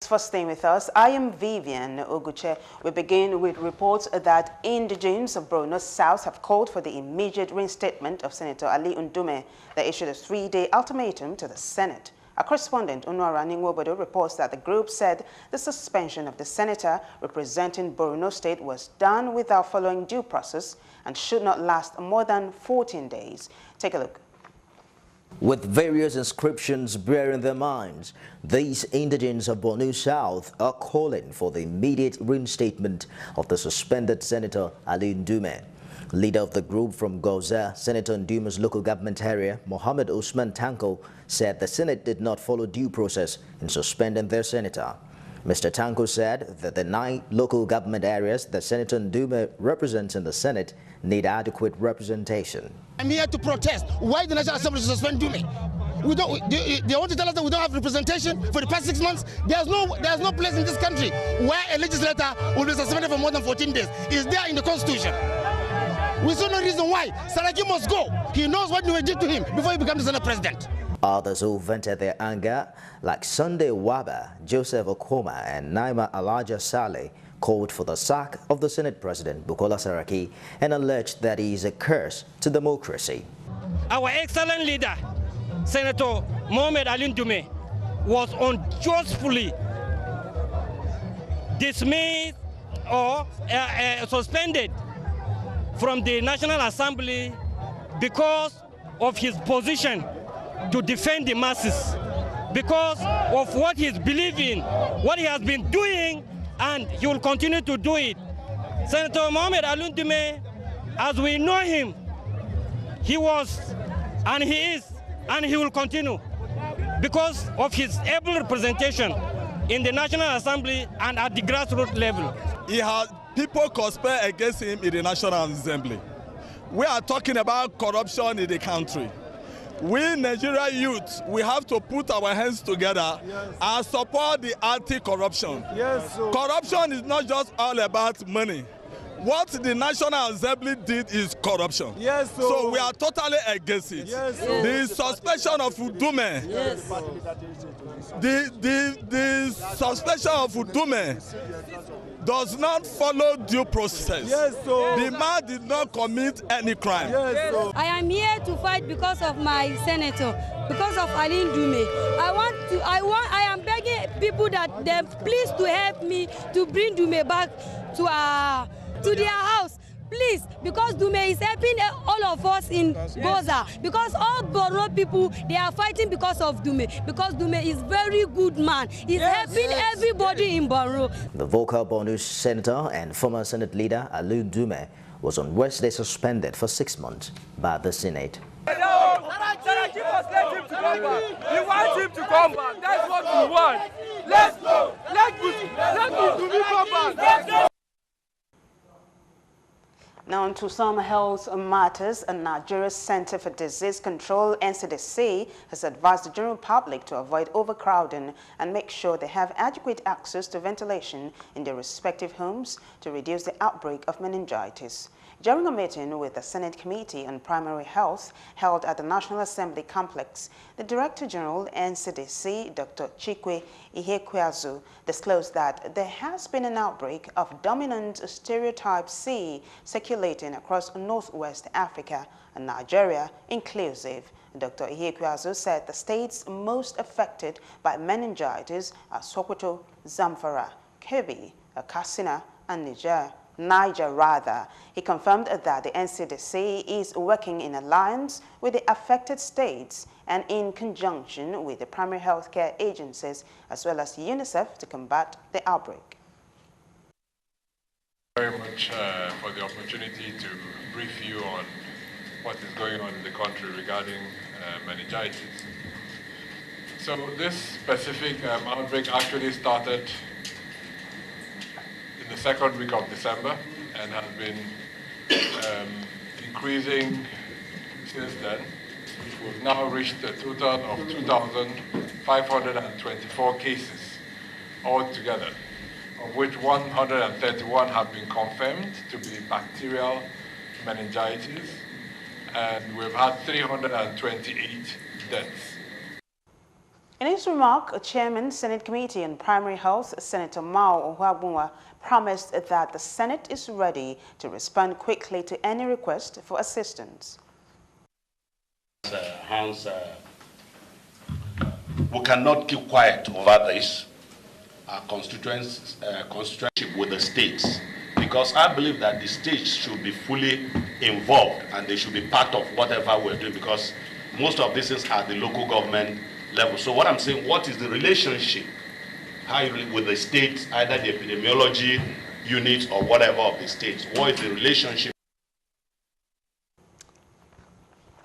for staying with us. I am Vivian Oguche. We begin with reports that Indigenes of Borno South have called for the immediate reinstatement of Senator Ali Ndume. They issued a 3-day ultimatum to the Senate. Our correspondent, Unwara Ningwobodo, reports that the group said the suspension of the senator representing Borno State was done without following due process and should not last more than 14 days. Take a look. With various inscriptions bearing their minds, these Indigenes of Borno South are calling for the immediate reinstatement of the suspended Senator Ali Ndume. Leader of the group from Goza, Senator Ndume's local government area, Mohammed Usman Tanko, said the Senate did not follow due process in suspending their senator. Mr. Tanko said that the 9 local government areas that Senator Ndume represents in the Senate need adequate representation. I'm here to protest. Why the National Assembly suspend Ndume? They want to tell us that we don't have representation for the past 6 months. There's no place in this country where a legislator will be suspended for more than 14 days. It's there in the Constitution. We saw no reason why. Saraki must go. He knows what Ndume did to him before he became the Senate president. Others who vented their anger, like Sunday Waba, Joseph Okoma, and Naima Alaja Saleh, called for the sack of the Senate President Bukola Saraki and alleged that he is a curse to democracy. Our excellent leader, Senator Mohamed Ali Ndume, was unjustly dismissed or suspended from the National Assembly because of his position to defend the masses, because of what he's believing, what he has been doing, and he will continue to do it. Senator Mohamed Ali Ndume, as we know him, he was, and he is, and he will continue because of his able representation in the National Assembly and at the grassroots level. He has people conspire against him in the National Assembly. We are talking about corruption in the country. We Nigeria youth, we have to put our hands together and support the anti-corruption. Corruption is not just all about money. What the National Assembly did is corruption. So we are totally against it. The suspension of Ndume, the suspension of Ndume does not follow due process. The man did not commit any crime. I am here to fight because of my senator, because of Ali Ndume. I am begging people that they please to help me to bring Ndume back to their house. Please, because Ndume is helping all of us in Goza. Because all Borno people, they are fighting because of Ndume. Because Ndume is very good man. He's helping everybody in Borno. The vocal Borno senator and former Senate leader Ali Ndume was on Wednesday suspended for 6 months by the Senate. Saraki must let him to come back. We want him to come back. That's what we want. Let's go. Let Ndume come back. Now on to some health matters. Nigeria's Center for Disease Control, NCDC, has advised the general public to avoid overcrowding and make sure they have adequate access to ventilation in their respective homes to reduce the outbreak of meningitis. During a meeting with the Senate Committee on Primary Health held at the National Assembly Complex, the Director General NCDC, Dr. Chikwe Ihekweazu, disclosed that there has been an outbreak of dominant stereotype C circulating across Northwest Africa and Nigeria inclusive. Dr. Ihekweazu said the states most affected by meningitis are Sokoto, Zamfara, Kebbi, Katsina, and Niger. He confirmed that the NCDC is working in alliance with the affected states and in conjunction with the primary health care agencies as well as UNICEF to combat the outbreak. Very much for the opportunity to brief you on what is going on in the country regarding meningitis. So this specific outbreak actually started in the second week of December and has been increasing since then. We've now reached a total of 2,524 cases altogether, of which 131 have been confirmed to be bacterial meningitis, and we've had 328 deaths. In his remark, Chairman Senate Committee on Primary Health, Senator Mao Ohuagbunwa, promised that the Senate is ready to respond quickly to any request for assistance. We cannot keep quiet over this. Our constituency with the states, because I believe that the states should be fully involved and they should be part of whatever we're doing, because most of these things are at the local government level. So what I'm saying, what is the relationship with the states, either the epidemiology unit or whatever of the states? What is the relationship?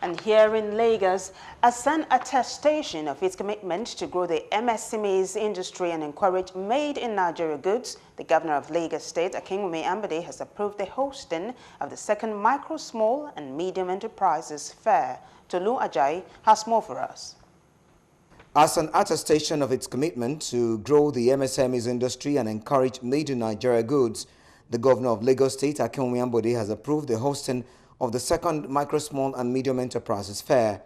And here in Lagos, as an attestation of its commitment to grow the MSMEs industry and encourage made-in-Nigeria goods, the governor of Lagos State, Akinwumi Ambode, has approved the hosting of the second Micro, Small and Medium Enterprises Fair. Tolu Ajayi has more for us. As an attestation of its commitment to grow the MSMEs industry and encourage made-in-Nigeria goods, the governor of Lagos State, Akinwumi Ambode, has approved the hosting of the second Micro, Small and Medium Enterprises Fair.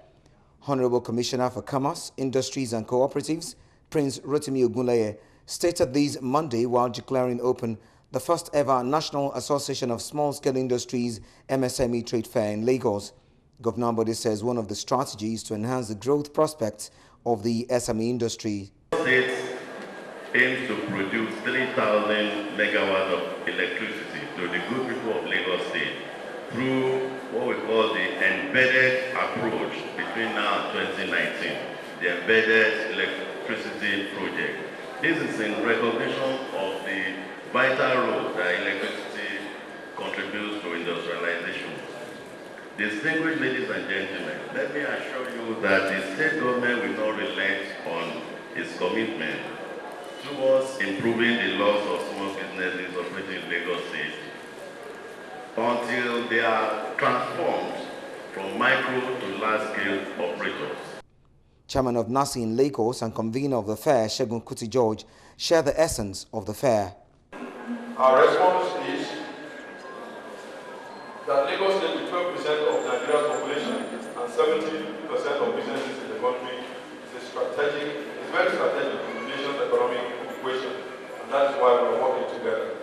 Honorable Commissioner for Commerce, Industries and Cooperatives, Prince Rotimi Ogunleye, stated this Monday while declaring open the first ever National Association of Small-Scale Industries MSME Trade Fair in Lagos. Governor Ambode says one of the strategies to enhance the growth prospects of the SME industry. State aims to produce 3,000 megawatts of electricity to the good people of Lagos State through what we call the embedded approach between now and 2019, the embedded electricity project. This is in recognition of the vital role that electricity contributes to industrialization. Distinguished ladies and gentlemen, let me assure you that the state government will not relent on its commitment towards improving the laws of small businesses operating in Lagos State until they are transformed from micro to large-scale operators. Chairman of NASI in Lagos and convener of the fair, Segun Kuti George, shared the essence of the fair. Our response is that Lagos State, with 12% of Nigeria's population and 70% of businesses in the country, is very strategic to the nation's economic equation, and that is why we are working together.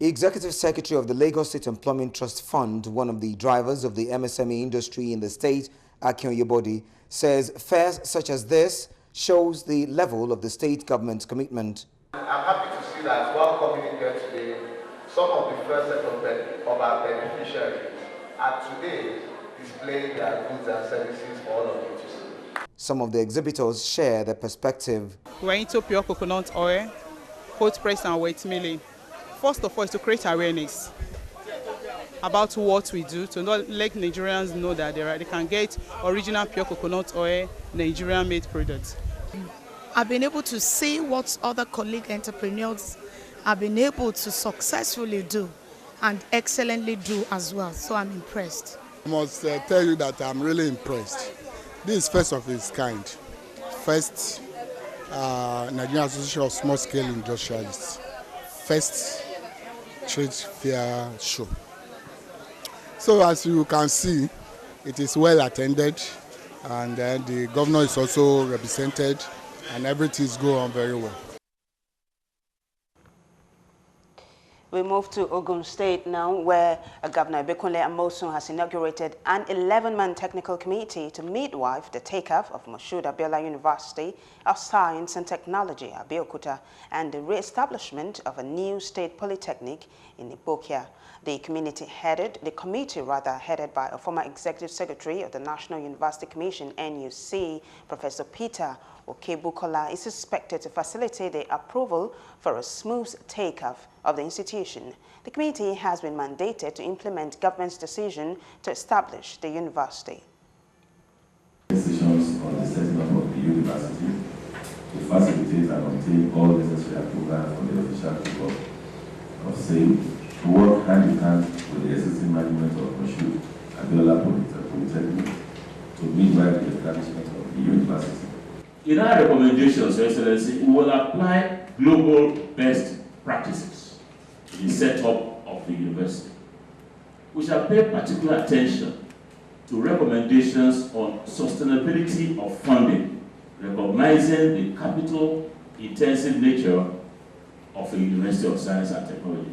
Executive Secretary of the Lagos State Employment Trust Fund, one of the drivers of the MSME industry in the state, Akin Oyebode, says fairs such as this shows the level of the state government's commitment. I'm happy to see that while coming in here today, some of the first set of our beneficiaries are today displaying their goods and services for all of you to see. Some of the exhibitors share their perspective. We're into pure coconut oil, cold press and wet milling. First of all, is to create awareness about what we do, to not let Nigerians know that they can get original pure coconut oil, Nigerian-made products. I've been able to see what other colleague entrepreneurs have been able to successfully do and excellently do as well, so I'm impressed. I must tell you that I'm really impressed. This is first of its kind. First Nigerian Association of Small-Scale Industrialists. First trade fair show. So as you can see, it is well attended, and then the governor is also represented, and everything is going on very well. We move to Ogun State now, where Governor Bekunle Amosun has inaugurated an 11-man technical committee to midwife the take-off of Moshood Abiola University of Science and Technology, Abeokuta, and the re-establishment of a new state polytechnic in Ibokia. The committee headed by a former executive secretary of the National University Commission, NUC, Professor Peter Okebukola, is expected to facilitate the approval for a smooth take-off of the institution. The committee has been mandated to implement government's decision to establish the university. Decisions on the setting up of the university to facilitate and obtain all necessary approval from the official people of saying to work hand in hand with the existing management of Moshood Abiola Polytechnic to midwife the establishment of the university. In our recommendations, Your Excellency, we will apply global best practices in the setup of the university. We shall pay particular attention to recommendations on sustainability of funding recognizing the capital-intensive nature of a University of Science and Technology.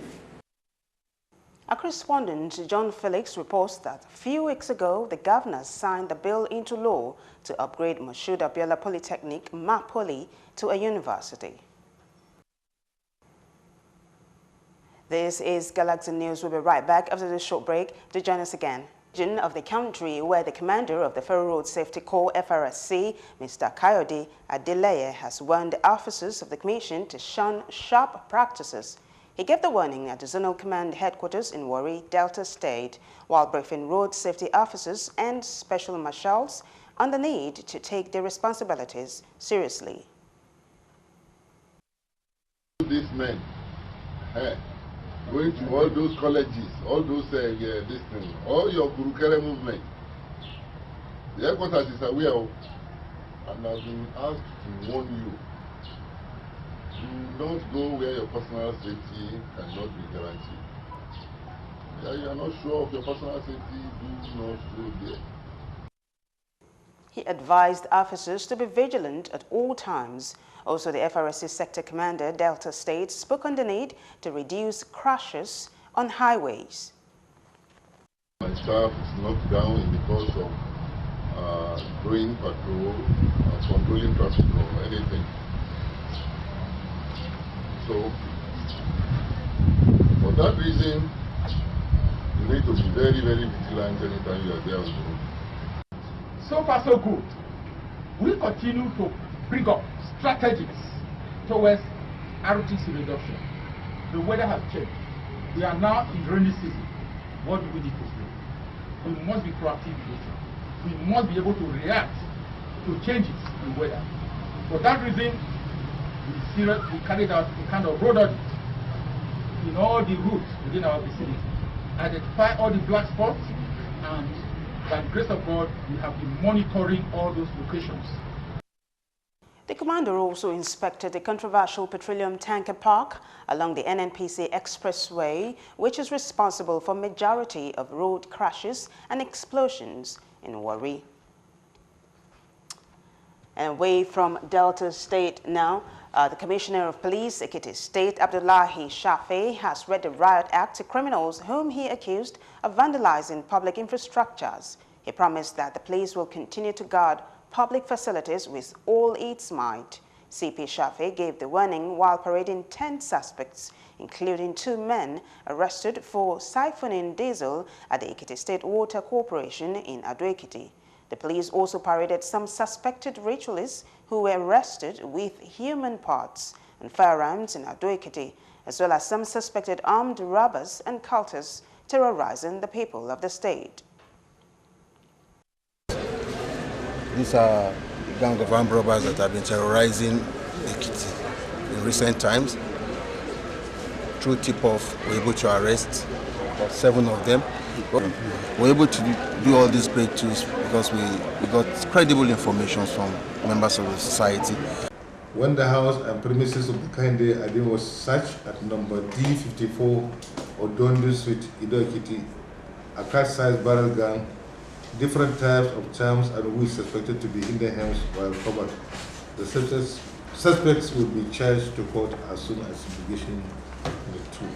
Our correspondent John Felix reports that a few weeks ago, the governor signed the bill into law to upgrade Moshood Abiola Polytechnic, Mapoli, to a university. This is Galaxynews. We'll be right back after this short break. To join us again. Region of the country where the commander of the Federal Road Safety Corps, FRSC, Mr. Kayode Adeleye, has warned the officers of the commission to shun sharp practices. He gave the warning at the Zonal Command headquarters in Warri, Delta State, while briefing road safety officers and special marshals on the need to take their responsibilities seriously. These men, going to all those colleges, all those this thing, all your Gurukere movement, the headquarters is aware of, and has been asked to warn you. Do not go where your personal safety cannot be guaranteed. If you are not sure of your personal safety, do not go there. He advised officers to be vigilant at all times. Also, the FRSC Sector Commander, Delta State, spoke on the need to reduce crashes on highways. My staff is knocked down in the course of doing patrol, controlling traffic or anything. So, for that reason, you need to be very, very vigilant anytime you are there on the road. So far, so good. We continue to bring up strategies towards ROTC reduction. The weather has changed. We are now in rainy season. What do we need to do? We must be proactive. We must be able to react to changes in weather. For that reason, we carried out a kind of road audit in all the routes within our vicinity, identify all the black spots, and by the grace of God, we have been monitoring all those locations. The commander also inspected the controversial petroleum tanker park along the NNPC Expressway, which is responsible for majority of road crashes and explosions in Warri. And away from Delta State now, the Commissioner of Police, Ekiti State, Abdullahi Shafe, has read the Riot Act to criminals whom he accused of vandalizing public infrastructures. He promised that the police will continue to guard public facilities with all its might. CP Shafe gave the warning while parading 10 suspects, including 2 men arrested for siphoning diesel at the Ekiti State Water Corporation in Ado-Ekiti. The police also paraded some suspected ritualists who were arrested with human parts and firearms in Ado-Ekiti, as well as some suspected armed robbers and cultists terrorizing the people of the state. These are a gang of armed robbers that have been terrorizing Ekiti in recent times. Through tip-off, we were able to arrest about 7 of them. We were able to do all these breakthroughs because we got credible information from members of the society. When the house and premises of the Kinde Adin was searched at number D54 Odondo Street, Ado-Ekiti, a cat-sized barrel gun, different types of charms and wheels suspected to be in the hands while covered. The suspects will be charged to court as soon as investigation is through.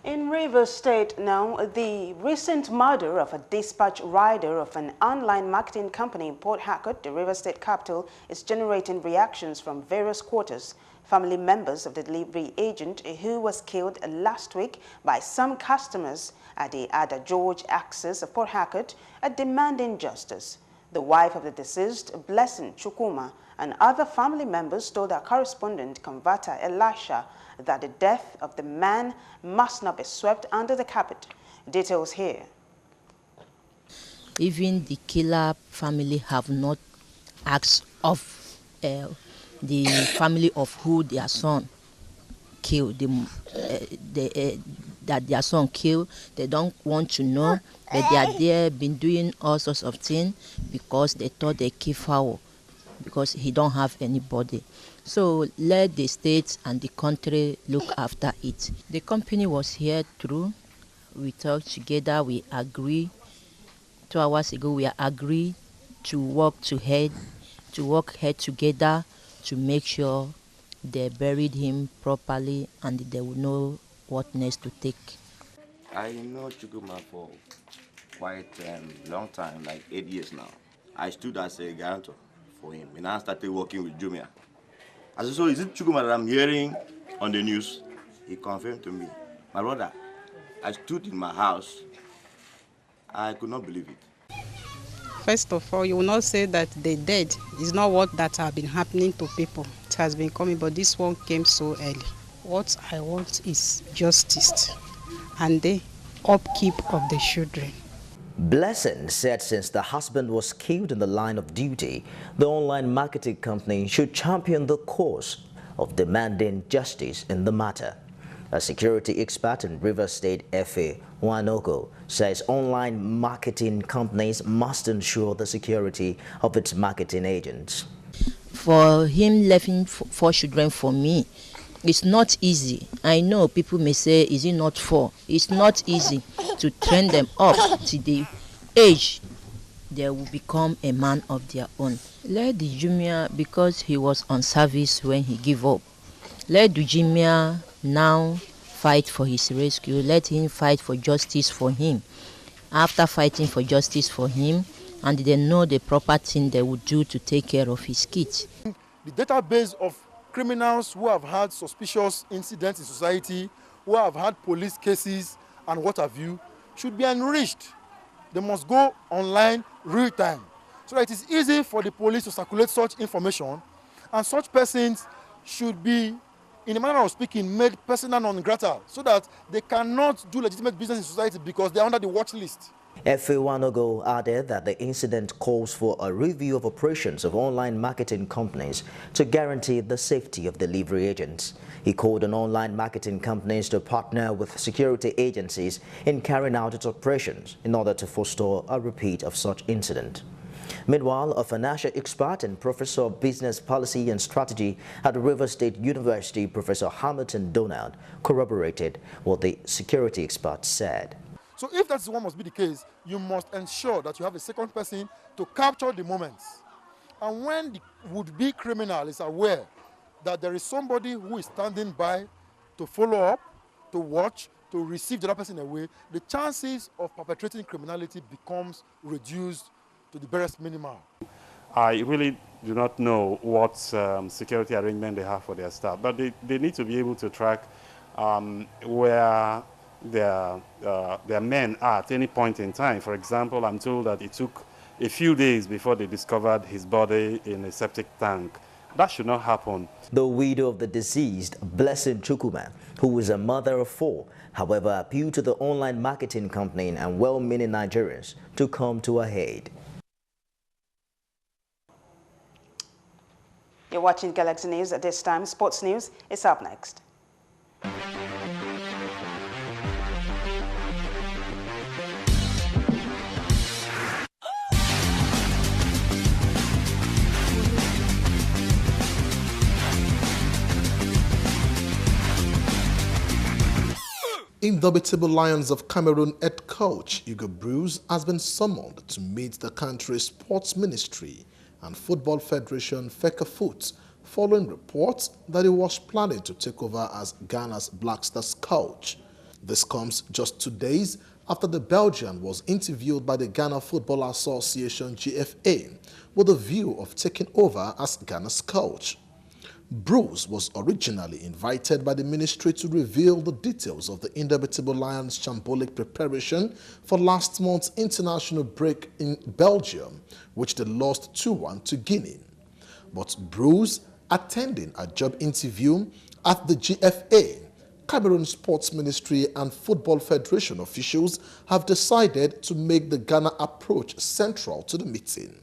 In Rivers State now, the recent murder of a dispatch rider of an online marketing company in Port Harcourt, the Rivers State capital, is generating reactions from various quarters. Family members of the delivery agent who was killed last week by some customers at the Ada George Access of Port Harcourt are demanding justice. The wife of the deceased, Blessing Chukuma, and other family members told our correspondent, Converter Elisha, that the death of the man must not be swept under the carpet. Details here. Even the killer family have not asked of the family of who their son killed, that their son killed. They don't want to know, but they are there, been doing all sorts of things because they thought they killed Fawo, because he don't have anybody. So let the state and the country look after it. The company was here through. We talked together, we agreed. 2 hours ago, we agreed to work head together to make sure they buried him properly and they will know what next to take. I know Chukuma for quite a long time, like 8 years now. I stood as a guarantor for him, and I started working with Jumia. As I saw, is it Chukuma that I'm hearing on the news? He confirmed to me. My brother, I stood in my house. I could not believe it. First of all, you will not say that the dead is not what that have been happening to people. It has been coming, but this one came so early. What I want is justice and the upkeep of the children. Blessing said since the husband was killed in the line of duty, the online marketing company should champion the cause of demanding justice in the matter. A security expert in Rivers State, Efe Wanogo, says online marketing companies must ensure the security of its marketing agents. For him leaving 4 children for me, it's not easy. I know people may say, is it not 4? It's not easy to train them up to the age they will become a man of their own. Let the Jumia, because he was on service when he gave up, let the Jumia now fight for his rescue. Let him fight for justice for him. After fighting for justice for him, and they know the proper thing they would do to take care of his kids. The database of criminals who have had suspicious incidents in society, who have had police cases and what have you, should be enriched. They must go online real time, so that it is easy for the police to circulate such information, and such persons should be, in a manner of speaking, made persona non grata, so that they cannot do legitimate business in society because they are under the watch list. Efe Wanogo added that the incident calls for a review of operations of online marketing companies to guarantee the safety of delivery agents. He called on online marketing companies to partner with security agencies in carrying out its operations in order to forestall a repeat of such incident. Meanwhile, a financial expert and professor of business policy and strategy at Rivers State University, Professor Hamilton Donald, corroborated what the security expert said. So if that's what must be the case, you must ensure that you have a second person to capture the moments. And when the would-be criminal is aware that there is somebody who is standing by to follow up, to watch, to receive the other person away, the chances of perpetrating criminality becomes reduced to the barest minimal. I really do not know what security arrangement they have for their staff, but they need to be able to track where their men are at any point in time. For example, I'm told that it took a few days before they discovered his body in a septic tank. That should not happen. The widow of the deceased, Blessing Chukuma, who is a mother of 4, however, appealed to the online marketing company and well-meaning Nigerians to come to her aid. You're watching Galaxy News at this time. Sports News is up next. Indomitable Lions of Cameroon head coach Hugo Bruce has been summoned to meet the country's sports ministry and Football Federation Fecafoot following reports that he was planning to take over as Ghana's Black Stars coach. This comes just 2 days after the Belgian was interviewed by the Ghana Football Association GFA with a view of taking over as Ghana's coach. Bruce was originally invited by the ministry to reveal the details of the Indomitable Lions' shambolic preparation for last month's international break in Belgium, which they lost 2-1 to Guinea. But Bruce, attending a job interview at the GFA, Cameroon Sports Ministry and Football Federation officials have decided to make the Ghana approach central to the meeting.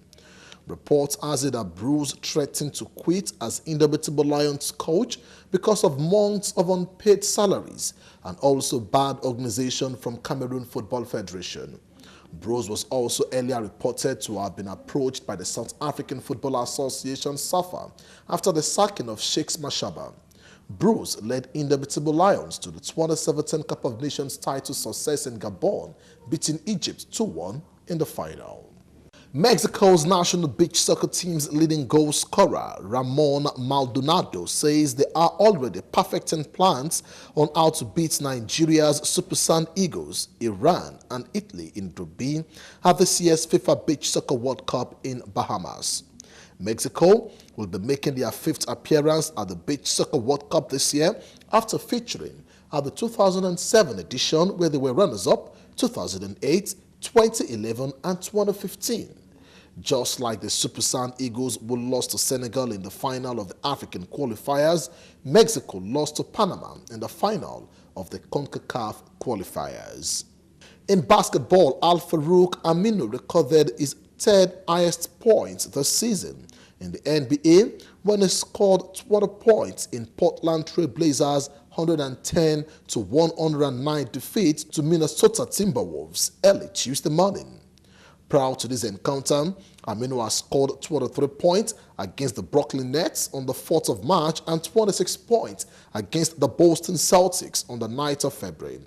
Reports has it that Bruce threatened to quit as Indomitable Lions coach because of months of unpaid salaries and also bad organization from Cameroon Football Federation. Bruce was also earlier reported to have been approached by the South African Football Association SAFA after the sacking of Sheikh Mashaba. Bruce led Indomitable Lions to the 2017 Cup of Nations title success in Gabon, beating Egypt 2-1 in the final. Mexico's national beach soccer team's leading goal scorer, Ramon Maldonado, says they are already perfecting plans on how to beat Nigeria's Super Sand Eagles, Iran, and Italy in Group B at this year's FIFA Beach Soccer World Cup in Bahamas. Mexico will be making their 5th appearance at the Beach Soccer World Cup this year after featuring at the 2007 edition where they were runners-up 2008, 2011, and 2015. Just like the Super Sand Eagles who lost to Senegal in the final of the African qualifiers, Mexico lost to Panama in the final of the CONCACAF qualifiers. In basketball, Al-Farouq Aminu recorded his 3rd highest points this season in the NBA when he scored 20 points in Portland Trail Blazers' 110-109 defeat to Minnesota Timberwolves early Tuesday morning. Prior to this encounter, Aminu has scored 23 points against the Brooklyn Nets on the 4th of March and 26 points against the Boston Celtics on the 9th of February.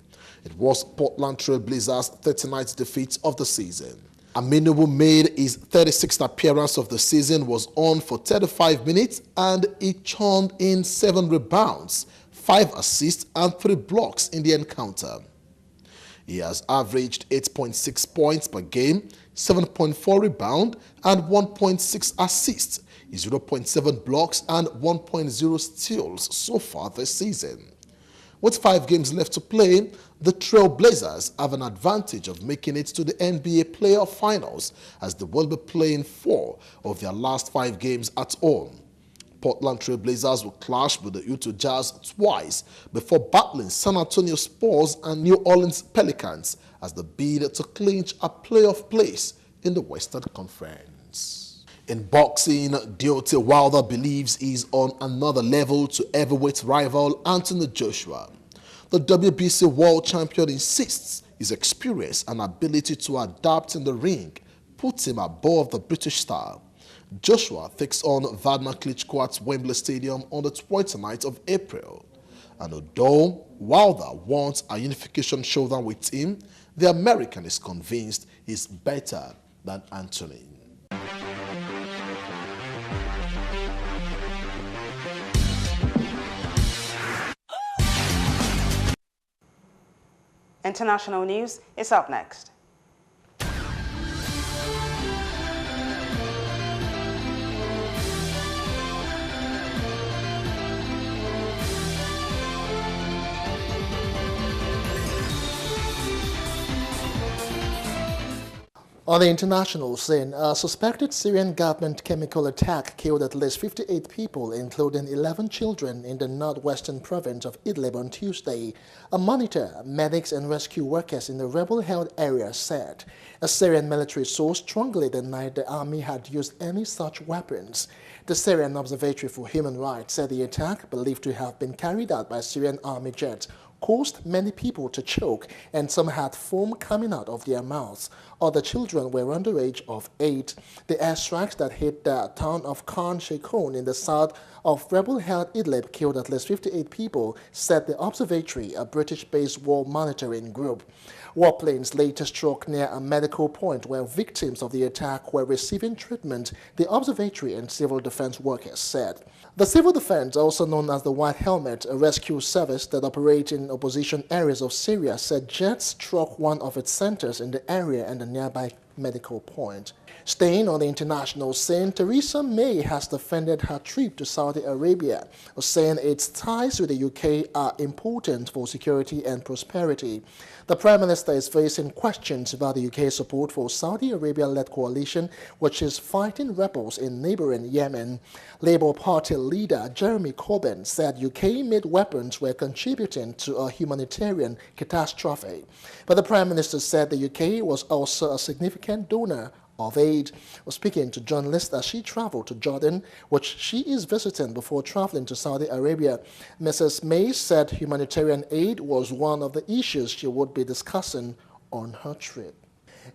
It was Portland Trail Blazers' 39th defeat of the season. Aminu, who made his 36th appearance of the season, was on for 35 minutes and he churned in 7 rebounds, 5 assists and 3 blocks in the encounter. He has averaged 8.6 points per game, 7.4 rebounds and 1.6 assists, 0.7 blocks and 1.0 steals so far this season. With 5 games left to play, the Trail Blazers have an advantage of making it to the NBA playoff finals as they will be playing 4 of their last 5 games at home. Portland Trail Blazers will clash with the Utah Jazz twice before battling San Antonio Spurs and New Orleans Pelicans as they bid to clinch a playoff place in the Western Conference. In boxing, Deontay Wilder believes he's on another level to heavyweight rival Anthony Joshua. The WBC world champion insists his experience and ability to adapt in the ring puts him above the British star. Joshua takes on Vladimir Klitschko at Wembley Stadium on the 29th of April. And although Wilder wants a unification showdown with him, the American is convinced he's better than Anthony. International news is up next. On the international scene, a suspected Syrian government chemical attack killed at least 58 people, including 11 children, in the northwestern province of Idlib on Tuesday. A monitor, medics and rescue workers in the rebel-held area said. A Syrian military source strongly denied the army had used any such weapons. The Syrian Observatory for Human Rights said the attack, believed to have been carried out by Syrian army jets, caused many people to choke, and some had foam coming out of their mouths. Other children were under the age of 8. The airstrikes that hit the town of Khan Sheikhoun in the south of rebel-held Idlib killed at least 58 people, said the observatory, a British-based war monitoring group. Warplanes later struck near a medical point where victims of the attack were receiving treatment, the observatory and civil defense workers said. The Civil Defense, also known as the White Helmet, a rescue service that operates in opposition areas of Syria, said jets struck one of its centers in the area and a nearby medical point. Staying on the international scene, Theresa May has defended her trip to Saudi Arabia, saying its ties with the UK are important for security and prosperity. The Prime Minister is facing questions about the UK's support for Saudi Arabia-led coalition, which is fighting rebels in neighboring Yemen. Labour Party leader Jeremy Corbyn said UK-made weapons were contributing to a humanitarian catastrophe. But the Prime Minister said the UK was also a significant donor of aid. Speaking to journalists as she traveled to Jordan, which she is visiting before traveling to Saudi Arabia, Mrs. May said humanitarian aid was one of the issues she would be discussing on her trip.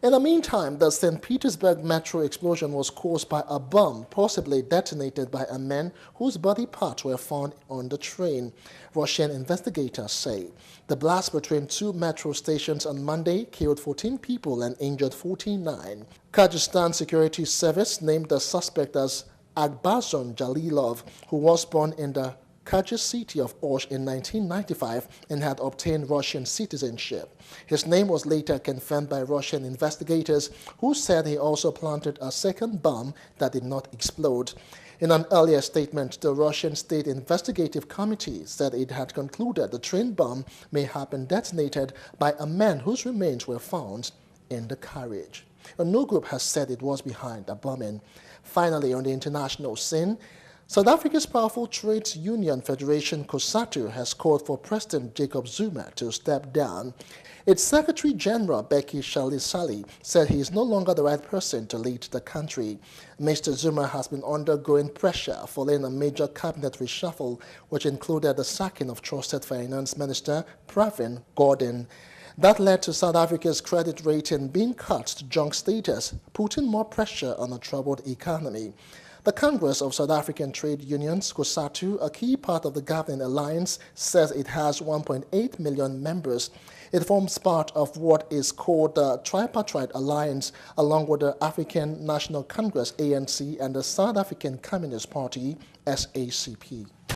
In the meantime, the St. Petersburg metro explosion was caused by a bomb possibly detonated by a man whose body parts were found on the train, Russian investigators say. The blast between two metro stations on Monday killed 14 people and injured 49. Kyrgyzstan Security Service named the suspect as Agbazon Jalilov, who was born in the Kyrgyz city of Osh in 1995 and had obtained Russian citizenship. His name was later confirmed by Russian investigators, who said he also planted a second bomb that did not explode. In an earlier statement, the Russian State Investigative Committee said it had concluded the train bomb may have been detonated by a man whose remains were found in the carriage. No group has said it was behind the bombing. Finally, on the international scene, South Africa's powerful trade union federation COSATU has called for President Jacob Zuma to step down. Its Secretary General Becky Shalisali said he is no longer the right person to lead the country. Mr. Zuma has been undergoing pressure following a major cabinet reshuffle, which included the sacking of trusted finance minister Pravin Gordhan. That led to South Africa's credit rating being cut to junk status, putting more pressure on a troubled economy. The Congress of South African Trade Unions, COSATU, a key part of the governing alliance, says it has 1.8 million members. It forms part of what is called the Tripartite Alliance, along with the African National Congress, ANC, and the South African Communist Party, SACP.